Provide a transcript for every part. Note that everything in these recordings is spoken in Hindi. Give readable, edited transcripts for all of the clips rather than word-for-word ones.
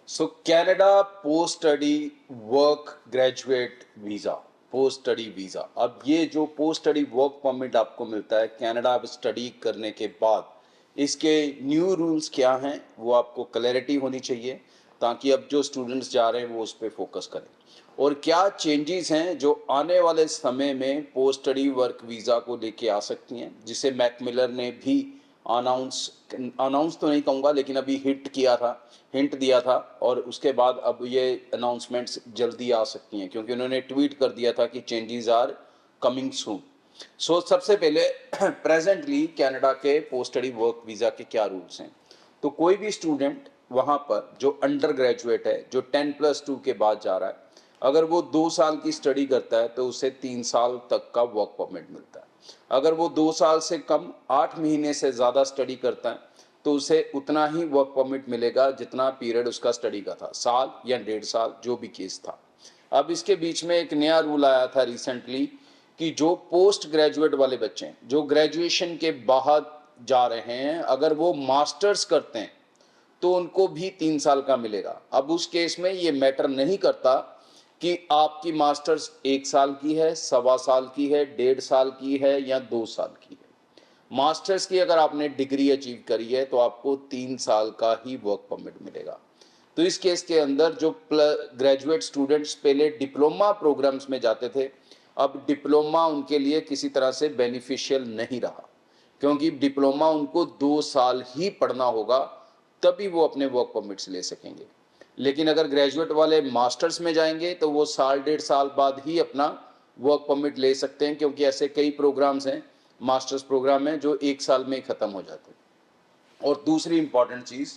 सो Canada post study work graduate visa, post study visa. अब ये जो पोस्ट स्टडी वर्क परमिट आपको मिलता है कनाडा अब स्टडी करने के बाद, इसके न्यू रूल्स क्या हैं वो आपको क्लैरिटी होनी चाहिए, ताकि अब जो स्टूडेंट्स जा रहे हैं वो उस पर फोकस करें। और क्या चेंजेस हैं जो आने वाले समय में पोस्ट स्टडी वर्क वीज़ा को लेके आ सकती हैं, जिसे मैक मिलर ने भी अनाउंस तो नहीं कहूँगा, लेकिन अभी हिंट दिया था। और उसके बाद अब ये अनाउंसमेंट्स जल्दी आ सकती हैं, क्योंकि उन्होंने ट्वीट कर दिया था कि चेंजेस आर कमिंग सून। सो सबसे पहले प्रेजेंटली कनाडा के पोस्ट स्टडी वर्क वीज़ा के क्या रूल्स हैं। तो कोई भी स्टूडेंट वहाँ पर जो अंडर ग्रेजुएट है, जो 10+2 के बाद जा रहा है, अगर वो 2 साल की स्टडी करता है तो उसे 3 साल तक का वर्क परमिट मिलता है। अगर वो 2 साल से कम 8 महीने से ज़्यादा स्टडी करता है तो उसे उतना ही वर्क परमिट मिलेगा जितना पीरियड उसका स्टडी का था, साल या 1.5 साल, जो भी केस था। अब इसके बीच में एक नया रूल आया था रिसेंटली कि जो पोस्ट ग्रेजुएट वाले बच्चे हैं, जो ग्रेजुएशन के बाद जा रहे हैं, अगर वो मास्टर्स करते हैं तो उनको भी 3 साल का मिलेगा। अब उस केस में ये मैटर नहीं करता कि आपकी मास्टर्स 1 साल की है, 1.25 साल की है, 1.5 साल की है या 2 साल की है। मास्टर्स की अगर आपने डिग्री अचीव करी है तो आपको 3 साल का ही वर्क परमिट मिलेगा। तो इस केस के अंदर जो ग्रेजुएट स्टूडेंट्स पहले डिप्लोमा प्रोग्राम्स में जाते थे, अब डिप्लोमा उनके लिए किसी तरह से बेनिफिशियल नहीं रहा, क्योंकि डिप्लोमा उनको 2 साल ही पढ़ना होगा, तभी वो अपने वर्क परमिट्स ले सकेंगे। लेकिन अगर ग्रेजुएट वाले मास्टर्स में जाएंगे तो वो साल 1.5 साल बाद ही अपना वर्क परमिट ले सकते हैं, क्योंकि ऐसे कई प्रोग्राम्स हैं, मास्टर्स प्रोग्राम हैं, जो 1 साल में ही ख़त्म हो जाते हैं। और दूसरी इंपॉर्टेंट चीज़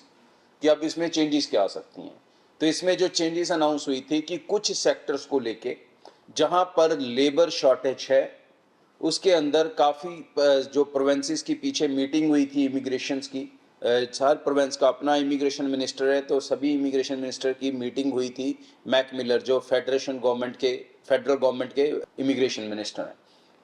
कि अब इसमें चेंजेस क्या आ सकती हैं। तो इसमें जो चेंजेस अनाउंस हुई थी कि कुछ सेक्टर्स को लेके जहां पर लेबर शॉर्टेज है, उसके अंदर काफ़ी जो प्रोवेंसेस की पीछे मीटिंग हुई थी इमिग्रेशंस की, हर प्रोवेंस का अपना इमिग्रेशन मिनिस्टर है, तो सभी इमिग्रेशन मिनिस्टर की मीटिंग हुई थी। मैक मिलर जो फेडरल गवर्नमेंट के इमिग्रेशन मिनिस्टर हैं,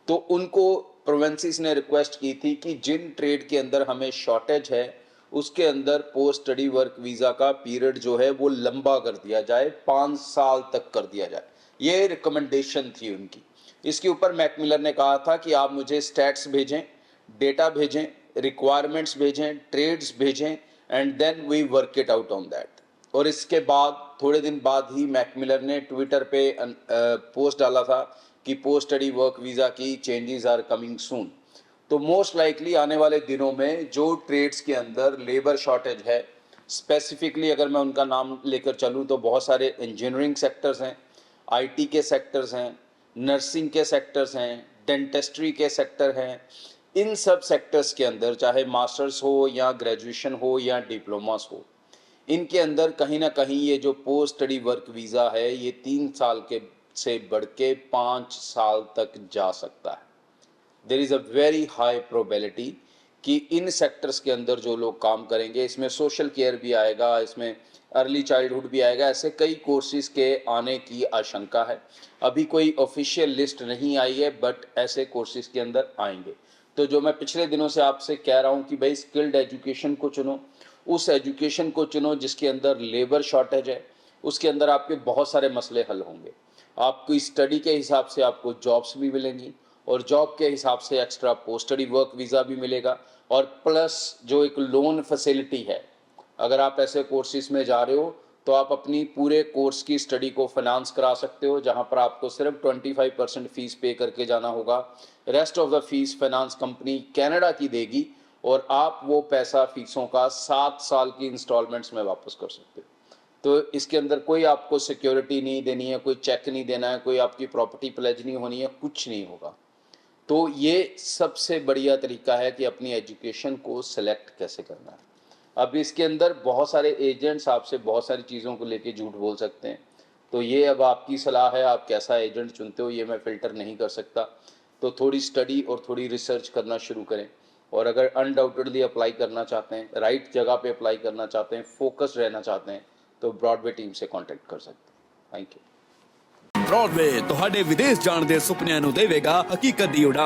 तो उनको प्रोवेंसेस ने रिक्वेस्ट की थी कि जिन ट्रेड के अंदर हमें शॉर्टेज है उसके अंदर पोस्ट स्टडी वर्क वीज़ा का पीरियड जो है वो लंबा कर दिया जाए, 5 साल तक कर दिया जाए। ये रिकमेंडेशन थी उनकी। इसके ऊपर मैक मिलर ने कहा था कि आप मुझे स्टैट्स भेजें, डेटा भेजें, रिक्वायरमेंट्स भेजें, ट्रेड्स भेजें, and then we work it out on that. और इसके बाद थोड़े दिन बाद ही मैक मिलर ने ट्विटर पे पोस्ट डाला था कि पोस्ट स्टडी वर्क वीज़ा की चेंजेस आर कमिंग सून। तो मोस्ट लाइकली आने वाले दिनों में जो ट्रेड्स के अंदर लेबर शॉर्टेज है, स्पेसिफिकली अगर मैं उनका नाम लेकर चलूँ तो बहुत सारे इंजीनियरिंग सेक्टर्स हैं, आईटी के सेक्टर्स हैं, नर्सिंग के सेक्टर्स हैं, डेंटिस्ट्री के सेक्टर हैं। इन सब सेक्टर्स के अंदर चाहे मास्टर्स हो या ग्रेजुएशन हो या डिप्लोमास हो, इनके अंदर कहीं ना कहीं ये जो पोस्ट स्टडी वर्क वीज़ा है ये 3 साल के से बढ़ के 5 साल तक जा सकता है। There is a very high probability कि इन सेक्टर्स के अंदर जो लोग काम करेंगे, इसमें सोशल केयर भी आएगा, इसमें अर्ली चाइल्डहुड भी आएगा, ऐसे कई कोर्सेज के आने की आशंका है। अभी कोई ऑफिशियल लिस्ट नहीं आई है, बट ऐसे कोर्सेज के अंदर आएंगे। तो जो मैं पिछले दिनों से आपसे कह रहा हूँ कि भाई स्किल्ड एजुकेशन को चुनो, उस एजुकेशन को चुनो जिसके अंदर लेबर शॉर्टेज है, उसके अंदर आपके बहुत सारे मसले हल होंगे। आपकी स्टडी के हिसाब से आपको जॉब्स भी मिलेंगी, और जॉब के हिसाब से extra post study work visa भी मिलेगा, और प्लस जो एक लोन फैसिलिटी है, अगर आप ऐसे कोर्सेज में जा रहे हो तो आप अपनी पूरे कोर्स की स्टडी को फाइनेंस करा सकते हो, जहां पर आपको सिर्फ 25% फीस पे करके जाना होगा। Rest of the fees finance company Canada की देगी, और आप वो पैसा फीसों का 7 साल की इंस्टॉलमेंट्स में वापस कर सकते हो। तो इसके अंदर कोई आपको सिक्योरिटी नहीं देनी है, कोई चेक नहीं देना है, कोई आपकी प्रॉपर्टी प्लेज नहीं होनी है, कुछ नहीं होगा। तो ये सबसे बढ़िया तरीका है कि अपनी एजुकेशन को सिलेक्ट कैसे करना है। अब इसके अंदर बहुत सारे एजेंट्स आपसे बहुत सारी चीज़ों को लेके झूठ बोल सकते हैं, तो ये अब आपकी सलाह है, आप कैसा एजेंट चुनते हो ये मैं फ़िल्टर नहीं कर सकता। तो थोड़ी स्टडी और थोड़ी रिसर्च करना शुरू करें, और अगर अनडाउटेडली अप्लाई करना चाहते हैं, राइट जगह पे अप्लाई करना चाहते हैं, फोकस रहना चाहते हैं, तो ब्रॉडवे टीम से कॉन्टैक्ट कर सकते हैं। Thank you. ब्रॉडवे ਤੁਹਾਡੇ ਵਿਦੇਸ਼ ਜਾਣ ਦੇ ਸੁਪਨਿਆਂ ਨੂੰ ਦੇਵੇਗਾ ਹਕੀਕਤ ਦੀ ਉਡਾਨ।